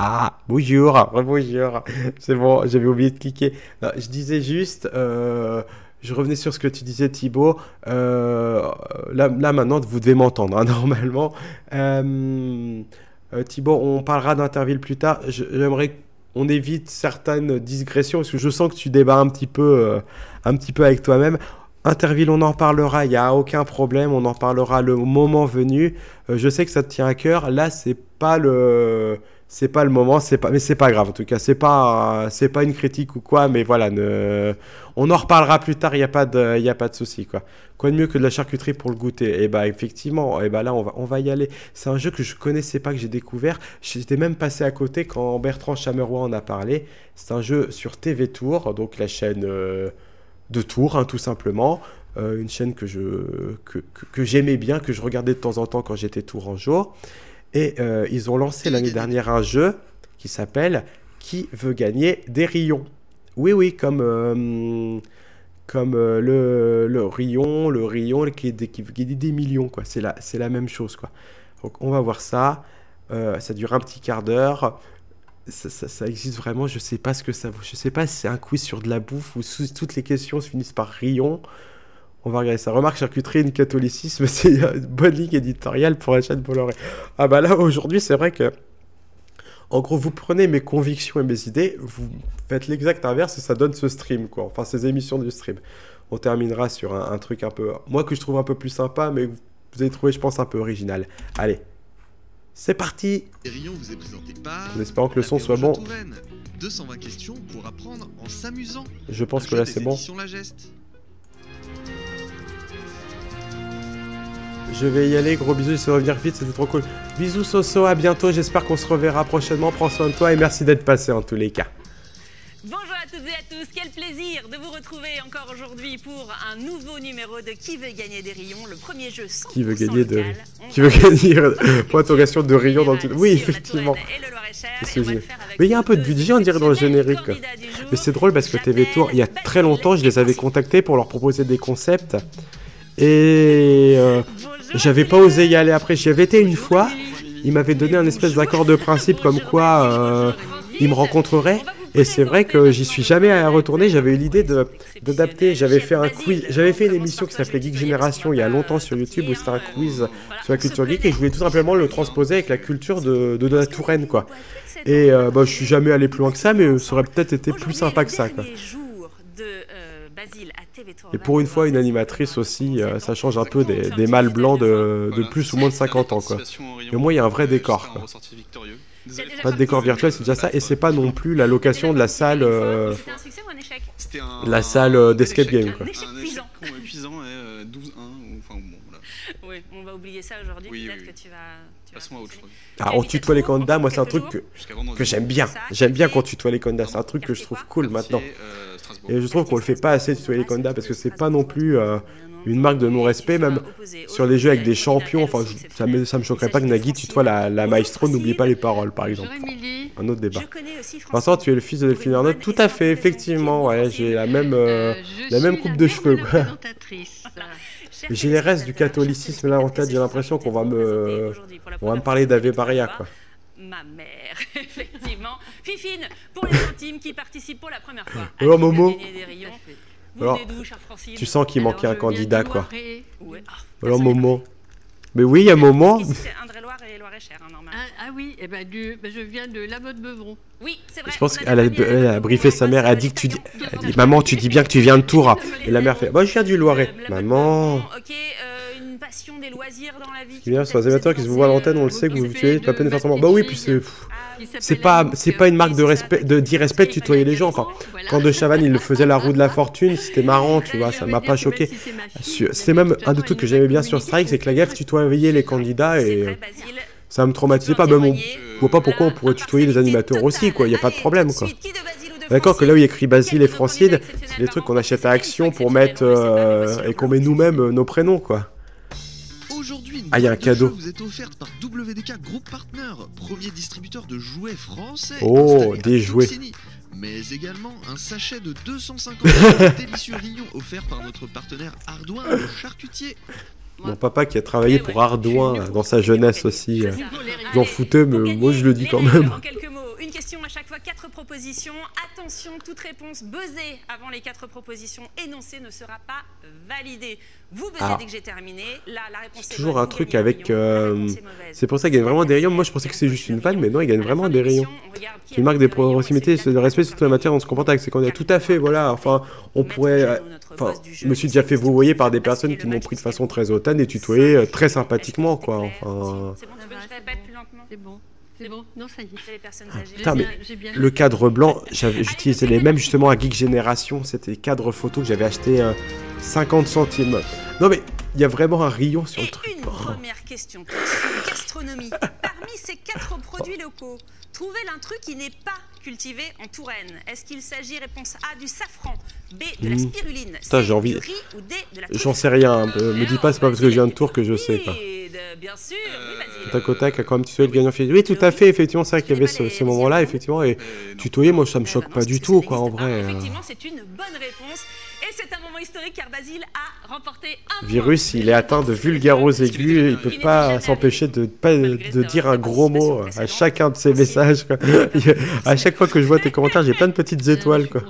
Ah, bonjour, bonjour. C'est bon, j'avais oublié de cliquer. Non, je disais juste, je revenais sur ce que tu disais, Thibaut. Là maintenant, vous devez m'entendre, hein, normalement. Euh, Thibaut, on parlera d'Interville plus tard. J'aimerais qu'on évite certaines digressions, parce que je sens que tu débats un petit peu avec toi-même. Interville, on en parlera, il n'y a aucun problème, on en parlera le moment venu. Je sais que ça te tient à cœur. Là, c'est pas le moment, mais c'est pas grave en tout cas. C'est pas une critique ou quoi, mais voilà, on en reparlera plus tard. Il y a pas de souci quoi. Quoi de mieux que de la charcuterie pour le goûter? Et bah effectivement, et bah là on va y aller. C'est un jeu que je connaissais pas, que j'ai découvert. J'étais même passé à côté quand Bertrand Chameroy en a parlé. C'est un jeu sur TV Tour, donc la chaîne de Tours, hein, tout simplement. Une chaîne que j'aimais bien, que je regardais de temps en temps quand j'étais tourangeau. Et ils ont lancé l'année dernière un jeu qui s'appelle Qui veut gagner des rayons? Oui, oui, comme le rayon qui veut gagner des millions, quoi. C'est la même chose, quoi. Donc on va voir ça. Ça dure un petit quart d'heure. Ça existe vraiment, je sais pas ce que ça vaut. Je sais pas si c'est un quiz sur de la bouffe ou si toutes les questions se finissent par rayon. On va regarder ça. Remarque, charcuterie et catholicisme, c'est une bonne ligne éditoriale pour la chaîne Bolloré. Ah bah là, aujourd'hui, c'est vrai que, en gros, vous prenez mes convictions et mes idées, vous faites l'exact inverse et ça donne ce stream, quoi. Enfin, ces émissions du stream. On terminera sur un truc un peu, moi, que je trouve un peu plus sympa, mais vous avez trouvé, je pense, un peu original. Allez, c'est parti. Rion vous est présenté par en espérant que le son soit bon. 220 questions pour apprendre en s'amusant. Je pense que là, c'est bon. La Geste. Je vais y aller, gros bisous, j'essaie de revenir vite, c'était trop cool. Bisous Soso, à bientôt, j'espère qu'on se reverra prochainement, prends soin de toi et merci d'être passé en tous les cas. Bonjour à toutes et à tous, quel plaisir de vous retrouver encore aujourd'hui pour un nouveau numéro de Qui veut gagner des rayons, le premier jeu 100% Qui veut gagner de... local. Qui veut gagner point d'interrogation de rayons dans le tout... Oui, effectivement. Mais il y a un peu de budget, on dirait, dans le générique. Mais c'est drôle parce que TV Tour, il y a très longtemps, je les avais contactés pour leur proposer des concepts. Et j'avais pas osé y aller après. J'y avais été une fois. Ils m'avaient donné un espèce d'accord de principe comme quoi ils me rencontreraient. Et c'est vrai que j'y suis jamais retourné. J'avais eu l'idée d'adapter. J'avais fait un quiz. J'avais fait une émission qui s'appelait Geek Génération il y a longtemps sur YouTube où c'était un quiz sur la culture geek et je voulais tout simplement le transposer avec la culture de la Touraine, quoi. Et bah, je suis jamais allé plus loin que ça, mais ça aurait peut-être été plus sympa que ça, quoi. Et pour une fois, une animatrice aussi, ça change un peu des mâles blancs de plus ou moins de 50 ans, quoi. Et au moins, il y a un vrai décor, quoi. Pas de décor virtuel, c'est déjà ça. Et c'est pas non plus la location de la salle, d'escape game, quoi. Un échec épuisant, 12-1, enfin bon, voilà. Oui, on va oublier ça aujourd'hui, peut-être que tu vas... Passons à autre chose. Ah, on tutoie les candidats, moi c'est un truc que j'aime bien. J'aime bien qu'on tutoie les candidats, c'est un truc que je trouve cool maintenant. Et je trouve qu'on le fait pas assez tutoyer les candidats parce que c'est pas non plus une marque de non-respect, même sur les jeux avec des champions. Enfin, ça me choquerait pas que Nagui tutoie la maestro, n'oublie pas les paroles par exemple. Un autre débat. Vincent, tu es le fils de Delphine Arnaud? Tout à fait, effectivement, ouais, j'ai la même coupe de cheveux, quoi. J'ai les restes du catholicisme là en tête, j'ai l'impression qu'on va me parler d'Ave Maria, quoi. Ma mère, effectivement. Fifine, pour les intimes qui participent pour la première fois. Alors Momo, alors, tu sens qu'il manquait un candidat, quoi. Alors Momo. Mais oui, il y a Momo. C'est Indre-et-Loire et Loire-et-Cher, hein, normalement. Ah oui, eh ben, je viens de La Motte-Beuvron. Oui, c'est vrai. Je pense qu'elle a briefé sa mère, elle a dit que elle dit, maman, tu dis bien que tu viens de Tours. Et la mère fait, bah je viens du Loiret. Maman. Ok, une passion des loisirs dans la vie. C'est bien, sur les amateurs qui se vous voient à l'antenne, on le sait que vous tuez, pas peine de faire semblant. Bah oui, puis c'est pas une marque de respect, d'irrespect de tutoyer les gens. Quand De Chavannes il le faisait la roue de la fortune, c'était marrant, tu vois, ça m'a pas choqué. C'est même un des trucs que j'aimais bien sur Strike, c'est que la gaffe tutoyait les candidats et ça me traumatisait pas. Même je vois pas pourquoi on pourrait tutoyer les animateurs aussi, quoi. Y a pas de problème, quoi. D'accord que là où il y a écrit Basile et Francine, c'est des trucs qu'on achète à Action pour mettre et qu'on met nous-mêmes nos prénoms, quoi. Aujourd'hui, il y a un cadeau. Vous êtes offerte par WDK Group Partner, premier distributeur de jouets français. Oh, des jouets. Mais également un sachet de 250 de délicieux rayons offert par notre partenaire Ardouin, le charcutier. Mon papa qui a travaillé pour Ardouin dans sa jeunesse aussi. J'en foutais, mais moi je le dis quand même. En quelques mots, une question à chaque fois, 4 propositions. Attention, toute réponse buzzée avant les 4 propositions énoncées ne sera pas validée. Vous buzzez dès que j'ai terminé. Là, la réponse est Toujours bonne, un vous truc gagnez des avec... rayons. La réponse est mauvaise. C'est pour ça qu'il gagne vraiment des rayons. Moi, je pensais que c'était juste une vanne, mais non, il gagne vraiment des rayons. C'est une marque des proximités et de respect sur toute la matière dont on se comporte avec ses candidats. Tout à fait, voilà. Enfin, on pourrait... Enfin, je me suis déjà fait vouvoyer par des personnes qui m'ont pris de façon très hautaine et tutoyer très sympathiquement, quoi. Enfin... C'est bon, tu veux que je répète plus lentement? C'est bon. C'est bon. Non, ça y est. C'est les personnes âgées. Putain, mais le cadre blanc, j'utilisais les mêmes justement à Geek Génération. C'était des cadres photos que j'avais acheté 50 centimes. Non mais, il y a vraiment un rayon sur le Et truc. une première question, question gastronomie. Parmi ces 4 produits locaux, trouvez l'un truc qui n'est pas cultivé en Touraine. Est-ce qu'il s'agit, réponse A, du safran, B, de la spiruline, Putain, C, j'ai envie- du riz ou D, de la J'en truffe? sais rien. Me dis pas, c'est pas parce que je viens de Tours que je sais, quoi. Bien sûr, oui, vas-y. Tac au tac, a quand même tutoyé le gagnant final. Oui, tout à fait, effectivement, c'est vrai qu'il y avait ce moment-là, effectivement. Et tutoyer, moi, ça me choque pas du tout, quoi, en vrai. Effectivement, c'est une bonne réponse. Et c'est un moment historique car Basile a remporté un Virus, il est atteint de vulgaros aigus, il peut pas s'empêcher de dire un gros mot à chacun de ses messages, quoi. À chaque fois que je vois tes commentaires, j'ai plein de petites étoiles, quoi.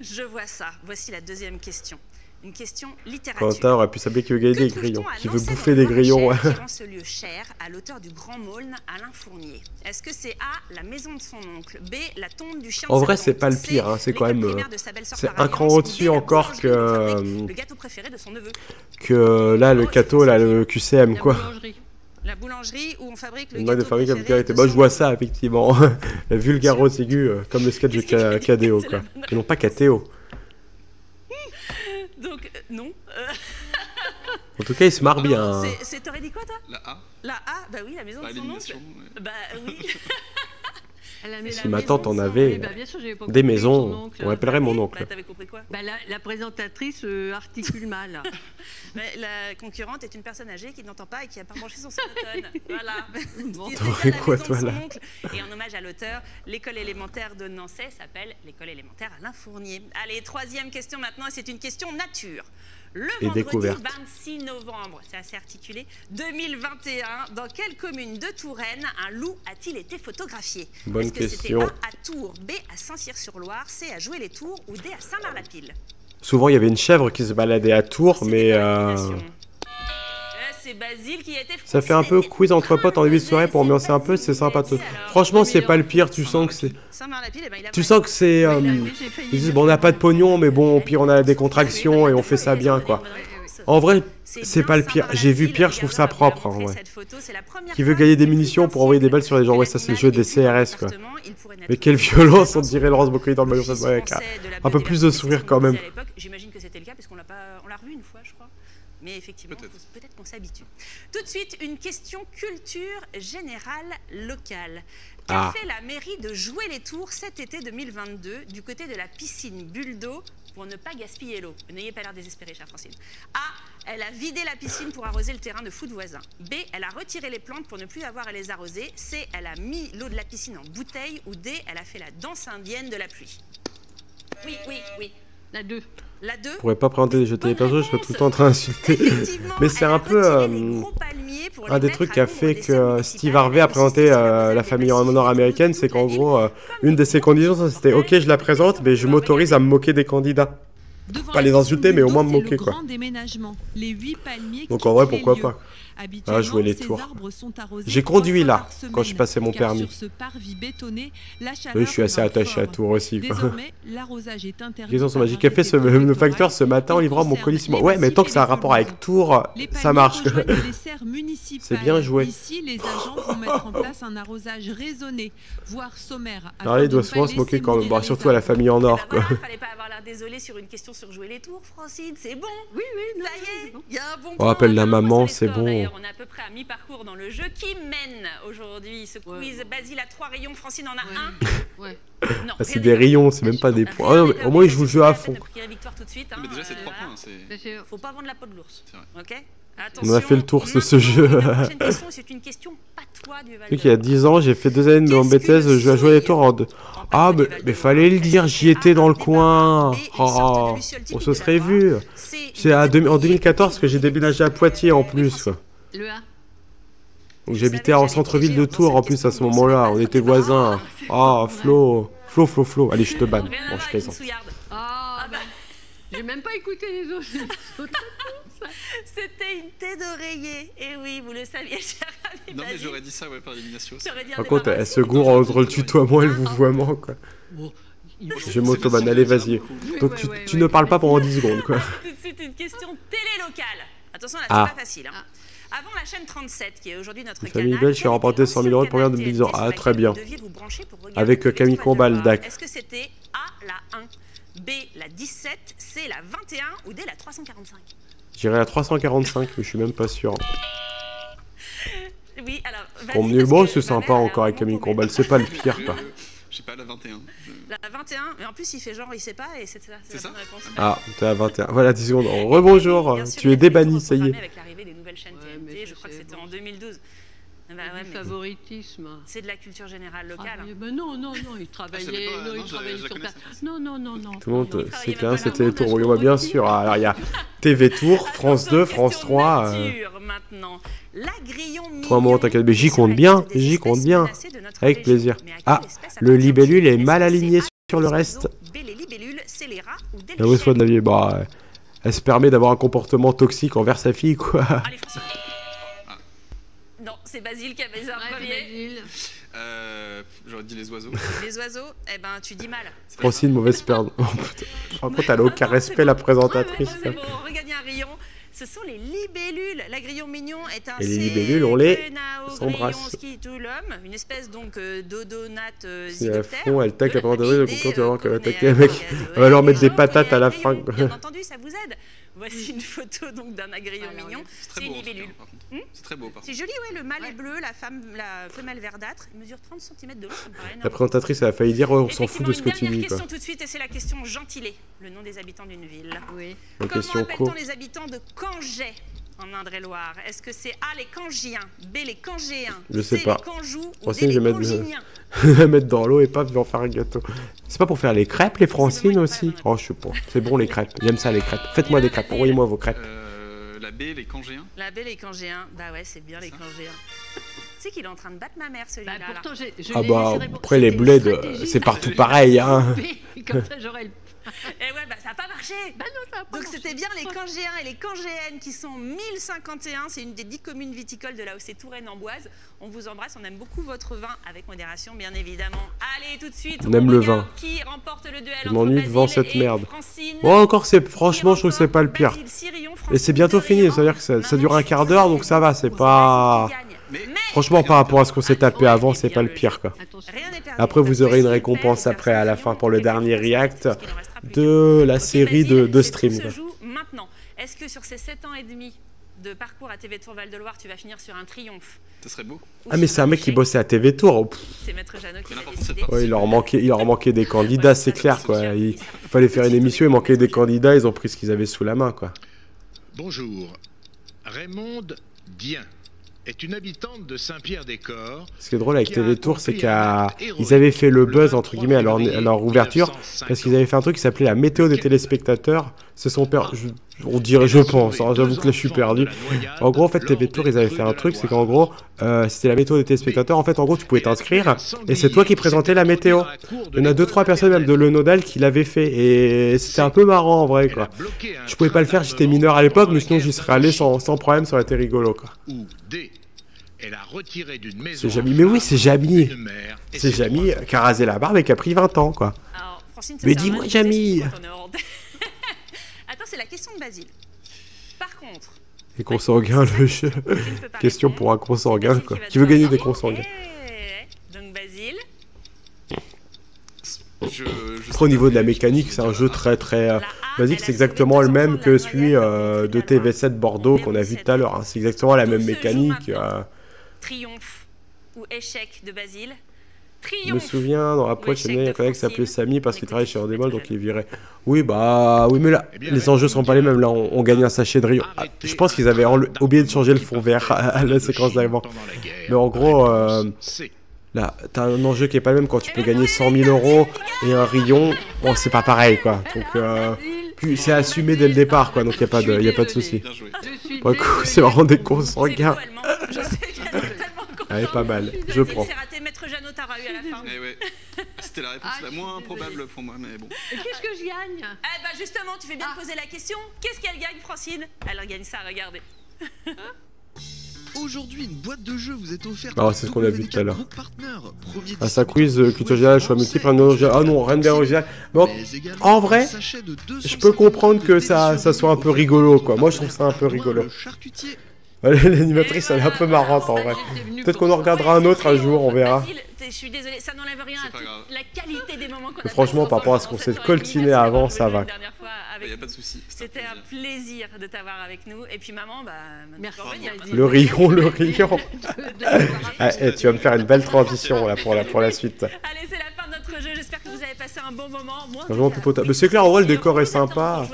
Je vois ça. Voici la deuxième question. Une question littérature. Quentin aurait pu s'appeler qui veut gagner Que des trouve-t-on grillons, à qui veut Lancey bouffer dans des le grillons. Loir-et-Cher, qui rend ce lieu cher à l'auteur du Grand Maulne, Alain Fournier? Est-ce que c'est A, la maison de son oncle, B, la tombe du chien de En sa vrai, tante, c'est pas le C, pire, hein, c'est quand l'école même, primaire de sa belle-sœur c'est par un cran alliance, ou au-dessus D, la encore boulangerie où il fabrique que le gâteau préféré de son neveu. là, le cateau, là, le QCM, La quoi. boulangerie. La boulangerie où on fabrique le Une marque de gâteau fabrique à préféré vulgarité. de Moi, son je vois neveu. ça, effectivement. La vulgaros aiguë, comme le sketch de KDO, quoi. Et non pas KTO. Donc, non. En tout cas, il se marre bien. T'aurais dit quoi, toi? La A. La A, bah oui, la maison Par de son oncle. élimination. Ouais. Bah oui. Elle a mis Si la ma maison tante de en son- avait Oui, bah, bien sûr, j'avais pas des compris maisons, son oncle. on appellerait mon oncle. Bah, t'avais compris quoi? Bah, la présentatrice articule mal. Mais la concurrente est une personne âgée qui n'entend pas et qui a pas branché son sonotone. Voilà. Bon. C'est T'aurais la quoi, maison toi, de son là oncle. Et en hommage à l'auteur, l'école élémentaire de Nancy s'appelle l'école élémentaire Alain Fournier. Allez, troisième question maintenant, et c'est une question nature. Le Et vendredi découverte. 26 novembre, c'est assez articulé, 2021, dans quelle commune de Touraine un loup a-t-il été photographié? Bonne Est-ce que question. c'était A à Tours, B à Saint-Cyr-sur-Loire, C à Jouer-les-Tours ou D à Saint-Marc-la-Pile? Souvent, il y avait une chèvre qui se baladait à Tours, C'est mais des éliminations. C'est Basile qui a été ça fait un peu quiz entre potes en début de soirée pour ambiancer un peu, c'est sympa. Franchement, c'est pas le pire, tu sens que c'est... Tu sens que c'est... Ils disent, bon, on n'a pas de pognon, mais bon, au pire, on a la décontraction et on fait ça bien, quoi. En vrai, c'est pas le pire. J'ai vu pire, je trouve ça propre, en vrai. Qui veut gagner des munitions pour envoyer des balles sur les gens? Ouais, ça, c'est le jeu des CRS, quoi. Mais quelle violence, on dirait Laurence Boccolini dans le ballon. Ouais, avec un peu plus de sourire, quand même. J'imagine que c'était le cas, parce qu'on l'a revu une fois, je crois. Mais effectivement, peut-être qu'on s'habitue. Tout de suite, une question culture générale locale. Qu'a fait la mairie de Jouer-les-Tours cet été 2022 du côté de la piscine Bulle d'eau pour ne pas gaspiller l'eau? N'ayez pas l'air désespéré, chère Francine. A, elle a vidé la piscine pour arroser le terrain de foot voisin. B, elle a retiré les plantes pour ne plus avoir à les arroser. C, elle a mis l'eau de la piscine en bouteille. Ou D, elle a fait la danse indienne de la pluie. Oui, oui, oui. La 2. La 2. Je pourrais pas présenter les jeux télé perso, je serais tout le temps en train d'insulter. Mais c'est un peu un des trucs qui a fait que Steve Harvey a présenté la famille nord-américaine, c'est qu'en gros, une de ses conditions, c'était « Ok, je la présente, mais je m'autorise à me moquer des candidats. » Pas les insulter, mais au moins me moquer, quoi. Donc en vrai, pourquoi pas. Ah, jouer les tours. J'ai conduit là, quand je passais mon permis. Oui, je suis assez attaché à Tours aussi, quoi. Les gens sont magiques. Qu'a fait le facteur ce matin en livrant mon colis? Ouais, mais tant que ça a un rapport avec Tours, ça marche. C'est bien joué. Ici, les agents vont mettre en place un arrosage raisonné, voire sommaire. Alors, il doit souvent se moquer quand même, surtout à la famille en or, quoi. Fallait pas avoir l'air désolé sur une question sur Jouer les Tours, Francine, c'est bon. Oui, oui, Ça y est, il y a un bon On point. rappelle la maman, Sur les c'est scores, bon. d'ailleurs, on est à peu près à mi-parcours dans le jeu. Qui mène aujourd'hui ce quiz? Basile a 3 rayons, Francine en a un. Ouais. Non, Ah, c'est rien des n'est rayons, perdu. c'est même pas des Rien points. Ah non, n'est mais au perdu. moins, il joue le jeu à fond. T'as pris la victoire tout de suite. Mais déjà, c'est 3 voilà. points. C'est... Faut pas vendre la peau de l'ours. C'est vrai. Ok. On a fait le tour de ce jeu. La prochaine question, c'est une question patois du Val Vu qu'il y a 10 ans, j'ai fait 2 années de mon BTS, je joue à jouer les tours en 2. Ah, mais fallait le dire, j'y étais dans le coin. Oh, on se serait vu. C'est en 2014 que j'ai déménagé à Poitiers en plus, quoi. Le A. Donc j'habitais en centre-ville de Tours en plus à ce moment-là, on était voisins. Ah, Flo. Allez, je te banne. Rien à Bon, voir je avec une plaisante. souillarde. Ah, bah, j'ai même pas écouté les autres. C'était une thé d'oreiller. Et oui, vous le saviez, cher ami Non, mais Basile. j'aurais dit ça, ouais, par élimination aussi. J'aurais dit un Par contre, débarras elle se aussi. gourre entre le tutoiement et le vouvoiement, quoi. Je m'auto-banne, allez, vas-y. Donc tu ne parles pas pendant 10 secondes, quoi. Tout de suite, une question télé locale. Attention, là, Ah. c'est pas facile. Hein. Avant la chaîne 37, qui est aujourd'hui notre Une canal, famille belge qui a remporté 100 000 € de première de 10 ans. Ah, très bien. Avec Camille Combal, d'accord. Est-ce que c'était A, la 1, B, la 17, C, la 21 ou D, la 345? J'irai à 345, mais je suis même pas sûr. Oui, alors. Emmenez bon, c'est sympa encore avec Camille Combal, c'est pas le pire, quoi. Je sais pas, la 21. La 21, mais en plus il fait genre il sait pas et c'est ça, c'est la ça bonne réponse. Ah, t'es à 21. Voilà, 10 secondes. Rebonjour, Bien sûr, tu es il y a débanni, des ça y est. avec l'arrivée des nouvelles chaînes Ouais, TNT, mais je ça, crois que c'est c'était bon. en 2012. Bah ouais, Du mais favoritisme. c'est de la culture générale Ah, locale. mais hein. ben non, il travaillait, pas, non, il non, travaillait je sur connais ta... ça. Non. Tout le monde, Il c'est travaillait clair, même pas c'était là. les tours. Oui, moi, bien sûr. Alors, il y a TV Tour, France 2, France Question 3. nature, maintenant. L'agrillon Trois mots, mignon t'inquiète, mais j'y est sur compte la bien, liste des j'y compte espèces bien. menacées de notre Avec région. plaisir. Mais à quelle Ah, espèce le appartient-il? libellule est Est-ce mal que aligné c'est A, sur le les reste. oiseaux, B, les libellules, C, les rats ou D, La les mauvaise foi de chèvres? la vie, bah, elle se permet d'avoir un comportement toxique envers sa fille, quoi. Allez, Francine. Non, c'est Basile qui avait ça en Ouais, premier. Basile. J'aurais dit les oiseaux. Les oiseaux, eh ben tu dis mal. Francine, mauvaise perdante. Oh, putain. Par contre, elle a aucun respect, la présentatrice. C'est bon, on regagne un rayon. Ce sont les libellules. L'agrillon mignon est un Et les libellules, on les s'embrasse. s'embrasse. Une espèce donc d'odonate Si à zygoptère. fond, elle tacle la de la présentatrice, famille donc quand des tu vas voir qu'elle va attaquer conéages, le mec, conéages, elle va leur mettre des conéages, patates à la fin. conéages, Bien entendu, ça vous aide. Voici une photo donc d'un agrillon Voilà, mignon. C'est C'est très une beau, en tout cas, libellule. par contre. C'est très beau, par contre. C'est joli, ouais, le mâle est bleu, la femelle verdâtre. Il mesure 30 cm de long, ça me paraît La énorme. présentatrice, elle a failli dire, ouais, on s'en fout de ce que tu Effectivement, une dis, dernière quoi. question tout de suite, et c'est la question gentilée, le nom des habitants d'une ville. Oui. La Comment question appelle-t-on courte. les habitants de Cangey en Indre-et-Loire? Est-ce que c'est A, les Cangiens, B, les Cangéens, Je sais C, pas. les Canjous ou Francine, D, je les vais mettre- Canginiens? La mettre dans l'eau et pas en faire un gâteau. C'est pas pour faire les crêpes, les Francines aussi? Oh, je sais pas. C'est bon, les crêpes. J'aime ça, les crêpes. Faites-moi des crêpes. Envoyez-moi vos crêpes. La B, les Cangéens. La B, les Cangéens. Bah ouais, c'est bien les Cangéens. Tu sais qu'il est en train de battre ma mère, celui-là. Bah, là. pourtant, je Ah l'ai bah, laissé répondre. après, les C'était une bleds, stratégie, c'est ça. partout pareil, hein. Comme ça, j'aurais le... Et ouais, bah ça n'a pas marché. Bah non, ça a pas Donc marché. c'était bien les Cangéens et les Cangéennes qui sont 1051. C'est une des 10 communes viticoles de la Touraine-Amboise. On vous embrasse, on aime beaucoup votre vin, avec modération bien évidemment. Allez, tout de suite, On aime le regarde vin. Qui remporte le duel Je entre m'ennuie Basile devant cette et merde. Francine. Bon, encore, c'est Qui franchement, je trouve que c'est pas le pire. remporte Basile, Sirion, Et Francine, c'est bientôt fini, Dorian. c'est-à-dire que ça Maintenant, dure un quart d'heure, donc ça va, c'est c'est pas... Basile qui gagne. Mais Franchement, par rapport à ce qu'on s'est tapé avant, c'est pas le pire, quoi. Attention. Rien n'est perdu. Après, vous aurez une Basile récompense perd, après, à la fin, pour le Sirion, dernier react parce qu'il en restera plus de la Ok, série Basile, de c'est stream, tout quoi. se joue maintenant. Est-ce que sur ces 7 ans et demi de parcours à TV Tour Val-de-Loire, tu vas finir sur un triomphe ça serait beau. ou Ah, mais sur c'est un mec qui échec? bossait à TV Tour. Pff, C'est Maître Jeannot qui Mais l'a l'important, c'est décidé. pas- ouais, il leur manquait des candidats, c'est clair, quoi. Il fallait faire une émission, il manquait des candidats, ils ont pris ce qu'ils avaient sous la main, quoi. Bonjour. Raymonde Dien est une habitante de Saint-Pierre-des-Corps. Ce qui est drôle avec Qui a TV Tour, c'est accompli un acte qu'ils héroïque avaient fait le le buzz, entre 23 guillemets, à février leur ouverture, 1950. parce qu'ils avaient fait un truc qui s'appelait la météo des téléspectateurs. C'est son père, on dirait, je pense, hein, j'avoue que là je suis perdu. En gros, en fait, TV Tour, ils avaient fait un truc, c'est qu'en gros, c'était la météo des téléspectateurs. En fait, en gros, tu pouvais t'inscrire, et c'est toi qui présentais la météo. Il y en a 2-3 personnes, même de Le Nodal, qui l'avaient fait, et c'était un peu marrant, en vrai, quoi. Je pouvais pas le faire, j'étais mineur à l'époque, mais sinon j'y serais allé sans problème, ça aurait été rigolo, quoi. Ou D. Elle a retiré d'une maison. C'est Jamy, mais oui, c'est Jamy. une mère et C'est ses Jamy trois qui a rasé la barbe et qui a pris 20 ans, quoi. Alors, Francine, ça Mais sert à dis-moi, rien de Jamy. tester quand on est hors d'antenne. Attends, c'est la question de Basile. Par contre, Et consanguin, le jeu. Basile peut pas Question répondre. pour un consanguin, C'est quoi. Basile Qui veut va gagner devoir des consanguins. Donc Basile, Après, au niveau de la mécanique, c'est un jeu très basique. C'est exactement le même que celui de TV7 Bordeaux qu'on a vu tout à l'heure, hein. C'est exactement la même mécanique. triomphe ou échec de Basile. Je me souviens, dans la poche, il y avait un collègue qui s'appelait Samy parce qu'il travaillait chez Endemol, donc il est viré. Oui, mais là, les enjeux sont pas les mêmes. Là, on gagne un sachet de Rio. Ah, je pense qu'ils avaient oublié de changer le fond vert à la séquence d'avant. Mais en gros, là, t'as un enjeu qui est pas le même quand tu peux gagner 100 000 € et un Rion. Bon, c'est pas pareil, quoi. Donc, puis c'est assumé dès le départ, quoi. Donc, il y a pas de souci. Bien joué. Je suis Bon, écoute, c'est vraiment des consanguins. Je sais qu'elle est tellement Elle est pas mal, je Vas-y, prends. c'est raté, Maître Jeannot, t'auras eu à la fin. Eh ouais. C'était la réponse Ah, la je moins suis désolée. probable pour moi, mais bon. Et qu'est-ce que je gagne? Eh bah justement, tu fais bien de poser la question. Qu'est-ce qu'elle gagne, Francine? Elle gagne ça, regardez. Aujourd'hui, une boîte de jeux vous est offerte. Ah, c'est ce qu'on a vu WDK tout à l'heure. Group Partner, premier Ah, ça distributeur quiz, de culture jouets générale, choix français, multiple, un original. Ah non, rien de bien original. Bon, mais également en un vrai, sachet de je 250 peux comprendre que ça délicieux soit un peu offert rigolo, par quoi. notre Moi, je trouve ça un peu partenaire rigolo. Le charcutier. L'animatrice, elle est un peu marrante, en vrai. Peut-être qu'on en regardera un autre un jour, on verra. Basile, je suis désolée, ça n'enlève rien C'est à pas grave. toute la qualité des moments qu'on a Franchement, passés par rapport à ce ensemble qu'on s'est pendant cette coltiné heure et demie. avant, Merci ça d'avoir va. venu une dernière fois avec Il n'y a nous. pas de souci. C'était un plaisir de t'avoir avec nous. Et puis maman, bah, maintenant, Merci, tu peux revenir. Yazid. Le rayon, le rayon. De- Ah, eh, tu vas me faire une belle transition là pour la suite. Allez, c'est la fin de notre jeu. J'espère que vous avez passé un bon moment. Moi, Vraiment Poupota. Mais c'est clair, en vrai, le décor est sympa.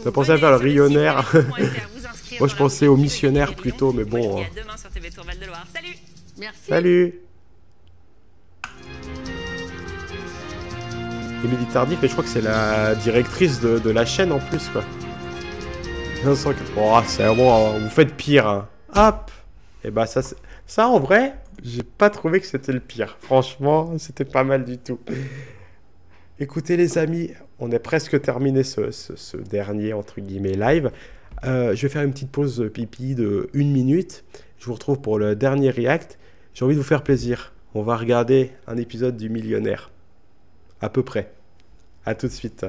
T'as pensé à faire le rayonnaire. Moi, je pensais au missionnaire plutôt, mais bon. À demain sur TV Tour Val-de-Loire. Salut. Merci. Salut. Émilie Tardif, et je crois que c'est la directrice de la chaîne en plus, quoi. 504. Oh, c'est vraiment. Vous faites pire, hein. Hop. Et bah, ça, en vrai, j'ai pas trouvé que c'était le pire. Franchement, c'était pas mal du tout. Écoutez, les amis, on est presque terminé ce dernier, entre guillemets, live. Je vais faire une petite pause pipi de 1 minute. Je vous retrouve pour le dernier react. J'ai envie de vous faire plaisir. On va regarder un épisode du Millionnaire. À peu près. À tout de suite.